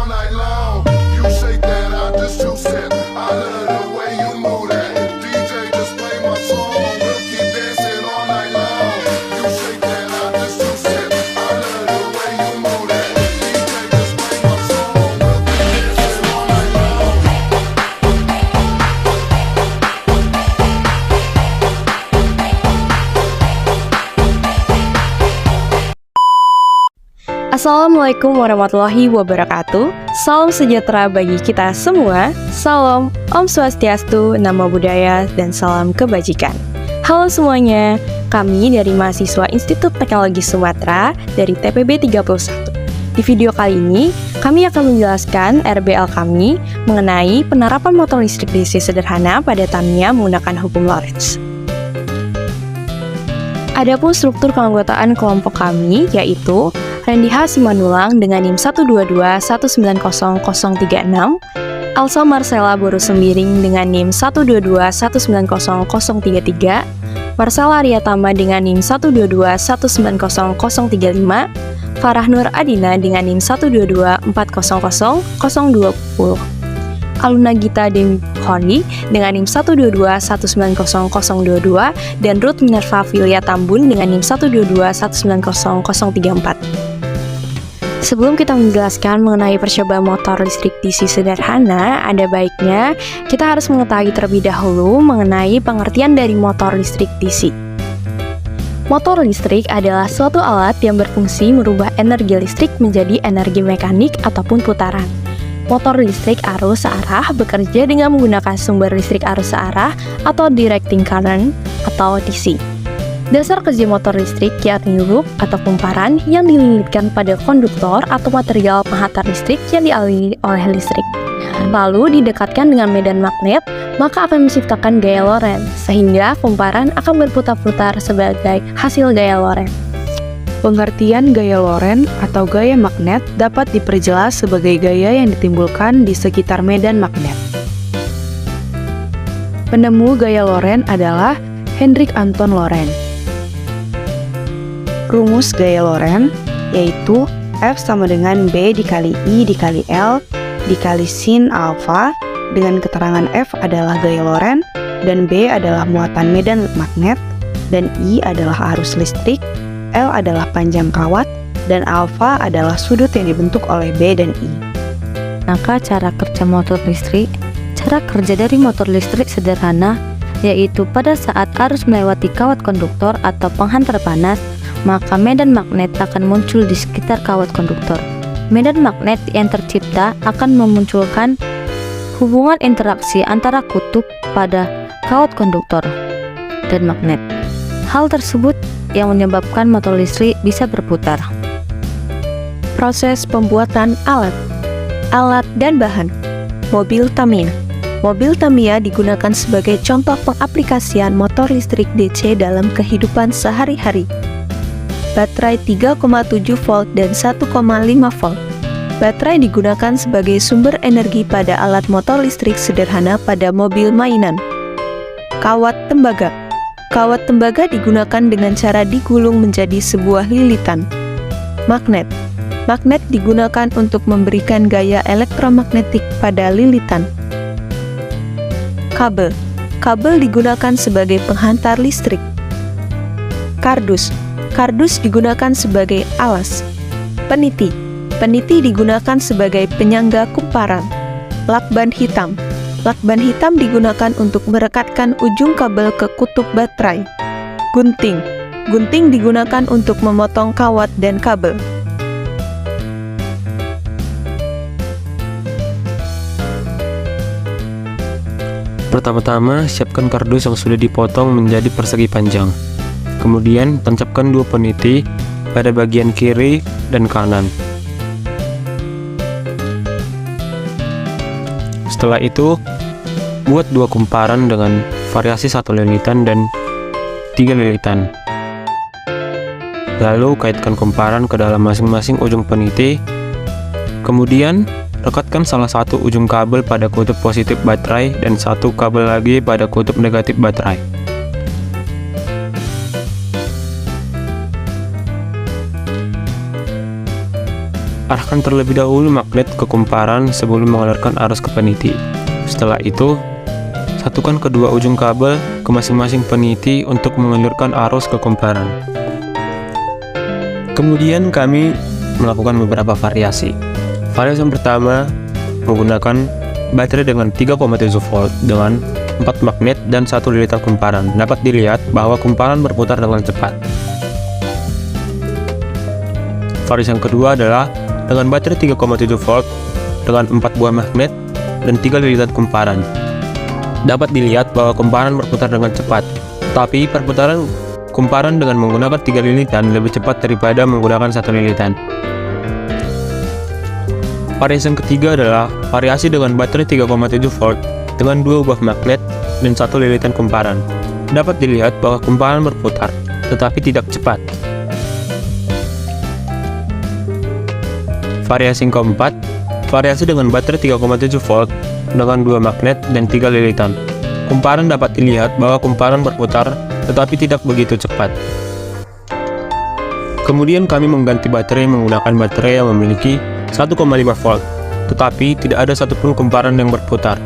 all night long. You shake that, I just juice it. I love the way you move that. DJ just play my song, we'll keep dancing all night long. You shake that, I just juice it. I love the way you move that. DJ just play my song, we'll keep dancing all night long. Assalamualaikum warahmatullahi wabarakatuh. Salam sejahtera bagi kita semua. Salam, Om Swastiastu, Namo Buddhaya, dan salam kebajikan. Halo semuanya, kami dari mahasiswa Institut Teknologi Sumatera dari TPB 31. Di video kali ini, kami akan menjelaskan RBL kami mengenai penerapan motor listrik DC sederhana pada Tamiya menggunakan hukum Lorentz. Adapun struktur keanggotaan kelompok kami yaitu Randy H. Simanulang dengan NIM 122190036, Elsa Marcella Boru Sembiring dengan NIM 122190033, Marcella Ariatama dengan NIM 122190035, Farah Nur Adina dengan NIM 122400020, Aluna Gita Dewi Khori dengan NIM 122190022, dan Ruth Minerva Filia Tambun dengan NIM 122190034. Sebelum kita menjelaskan mengenai percobaan motor listrik DC sederhana, ada baiknya kita harus mengetahui terlebih dahulu mengenai pengertian dari motor listrik DC. Motor listrik adalah suatu alat yang berfungsi merubah energi listrik menjadi energi mekanik ataupun putaran. Motor listrik arus searah bekerja dengan menggunakan sumber listrik arus searah atau directing current atau DC. Dasar kerja motor listrik yakni loop atau kumparan yang dililitkan pada konduktor atau material penghantar listrik yang dialiri oleh listrik. Lalu didekatkan dengan medan magnet, maka akan menciptakan gaya Lorentz, sehingga kumparan akan berputar-putar sebagai hasil gaya Lorentz. Pengertian gaya Lorentz atau gaya magnet dapat diperjelas sebagai gaya yang ditimbulkan di sekitar medan magnet. Penemu gaya Lorentz adalah Hendrik Anton Lorentz. Rumus gaya Lorentz yaitu F sama dengan B dikali I dikali L dikali sin alfa, dengan keterangan F adalah gaya Lorentz dan B adalah muatan medan magnet dan I adalah arus listrik, L adalah panjang kawat, dan alfa adalah sudut yang dibentuk oleh B dan I. Maka cara kerja motor listrik, cara kerja dari motor listrik sederhana yaitu pada saat arus melewati kawat konduktor atau penghantar panas, maka medan magnet akan muncul di sekitar kawat konduktor. Medan magnet yang tercipta akan memunculkan hubungan interaksi antara kutub pada kawat konduktor dan magnet. Hal tersebut yang menyebabkan motor listrik bisa berputar. Proses pembuatan alat dan bahan. Mobil Tamiya. Mobil Tamiya digunakan sebagai contoh pengaplikasian motor listrik DC dalam kehidupan sehari-hari. Baterai 3,7 volt dan 1,5 volt. Baterai digunakan sebagai sumber energi pada alat motor listrik sederhana pada mobil mainan. Kawat tembaga. Kawat tembaga digunakan dengan cara digulung menjadi sebuah lilitan. Magnet. Magnet digunakan untuk memberikan gaya elektromagnetik pada lilitan. Kabel. Kabel digunakan sebagai penghantar listrik. Kardus. Kardus digunakan sebagai alas. Peniti. Peniti digunakan sebagai penyangga kumparan. Lakban hitam. Lakban hitam digunakan untuk merekatkan ujung kabel ke kutub baterai. Gunting. Gunting digunakan untuk memotong kawat dan kabel. Pertama-tama, siapkan kardus yang sudah dipotong menjadi persegi panjang. Kemudian, tancapkan dua peniti pada bagian kiri dan kanan. Setelah itu, buat dua kumparan dengan variasi 1 lilitan dan 3 lilitan. Lalu, kaitkan kumparan ke dalam masing-masing ujung peniti. Kemudian, rekatkan salah satu ujung kabel pada kutub positif baterai dan satu kabel lagi pada kutub negatif baterai. arahkan terlebih dahulu magnet ke kumparan sebelum mengalirkan arus ke peniti. Setelah itu, satukan kedua ujung kabel ke masing-masing peniti untuk mengalirkan arus ke kumparan. Kemudian kami melakukan beberapa variasi. Variasi yang pertama menggunakan baterai dengan 3,7 volt dengan 4 magnet dan 1 lilitan kumparan. Dapat dilihat bahwa kumparan berputar dengan cepat. Variasi yang kedua adalah dengan baterai 3,7 volt dengan 4 buah magnet dan 3 lilitan kumparan. Dapat dilihat bahwa kumparan berputar dengan cepat, tapi perputaran kumparan dengan menggunakan 3 lilitan lebih cepat daripada menggunakan 1 lilitan. Variasi yang ketiga adalah variasi dengan baterai 3,7 volt dengan 2 buah magnet dan 1 lilitan kumparan. Dapat dilihat bahwa kumparan berputar, tetapi tidak cepat. Variasi yang keempat, variasi dengan baterai 3,7 volt dengan 2 magnet dan 3 lilitan. Kumparan dapat dilihat bahwa kumparan berputar, tetapi tidak begitu cepat. Kemudian kami mengganti baterai menggunakan baterai yang memiliki 1,5 volt, tetapi tidak ada satupun kumparan yang berputar.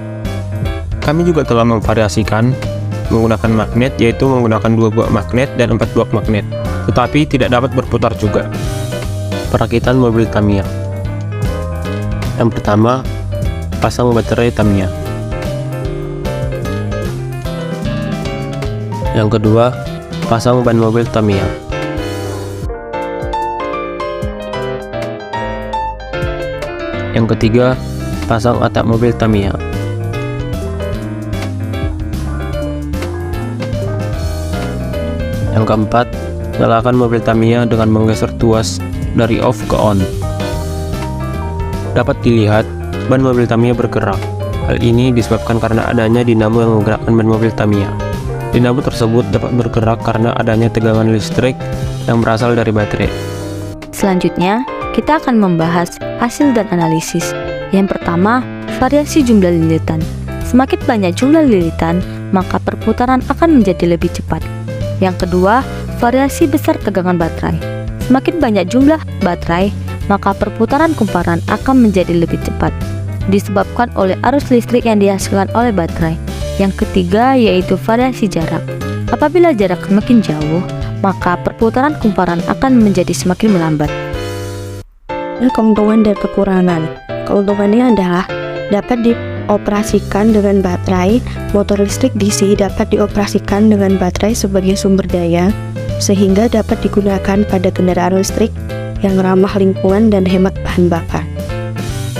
Kami juga telah memvariasikan menggunakan magnet, yaitu menggunakan 2 buah magnet dan 4 buah magnet, tetapi tidak dapat berputar juga. Perakitan mobil Tamiya. Yang pertama, pasang baterai Tamiya. Yang kedua, pasang ban mobil Tamiya. Yang ketiga, pasang atap mobil Tamiya. Yang keempat, nyalakan mobil Tamiya dengan menggeser tuas dari off ke on. Dapat dilihat, ban mobil Tamiya bergerak. Hal ini disebabkan karena adanya dinamo yang menggerakkan ban mobil Tamiya. Dinamo tersebut dapat bergerak karena adanya tegangan listrik yang berasal dari baterai. Selanjutnya, kita akan membahas hasil dan analisis. Yang pertama, variasi jumlah lilitan. Semakin banyak jumlah lilitan, maka perputaran akan menjadi lebih cepat. Yang kedua, variasi besar tegangan baterai. Semakin banyak jumlah baterai, maka perputaran kumparan akan menjadi lebih cepat, disebabkan oleh arus listrik yang dihasilkan oleh baterai. Yang ketiga yaitu variasi jarak. Apabila jarak semakin jauh, maka perputaran kumparan akan menjadi semakin melambat. Keuntungan dan kekurangan. Keuntungannya adalah dapat dioperasikan dengan baterai. Motor listrik DC dapat dioperasikan dengan baterai sebagai sumber daya, sehingga dapat digunakan pada kendaraan listrik yang ramah lingkungan dan hemat bahan bakar.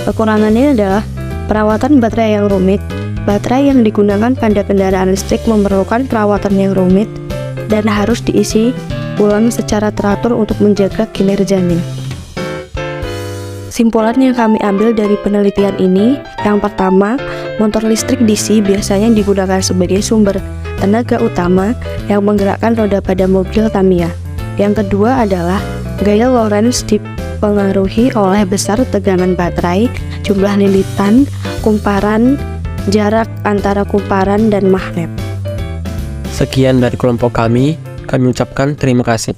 Kekurangannya adalah perawatan baterai yang rumit. Baterai yang digunakan pada kendaraan listrik memerlukan perawatan yang rumit dan harus diisi ulang secara teratur untuk menjaga kinerjanya. Simpulan yang kami ambil dari penelitian ini, yang pertama, motor listrik DC biasanya digunakan sebagai sumber tenaga utama yang menggerakkan roda pada mobil Tamiya. Yang kedua adalah gaya Lorentz dipengaruhi oleh besar tegangan baterai, jumlah lilitan, kumparan, jarak antara kumparan dan magnet. Sekian dari kelompok kami ucapkan terima kasih.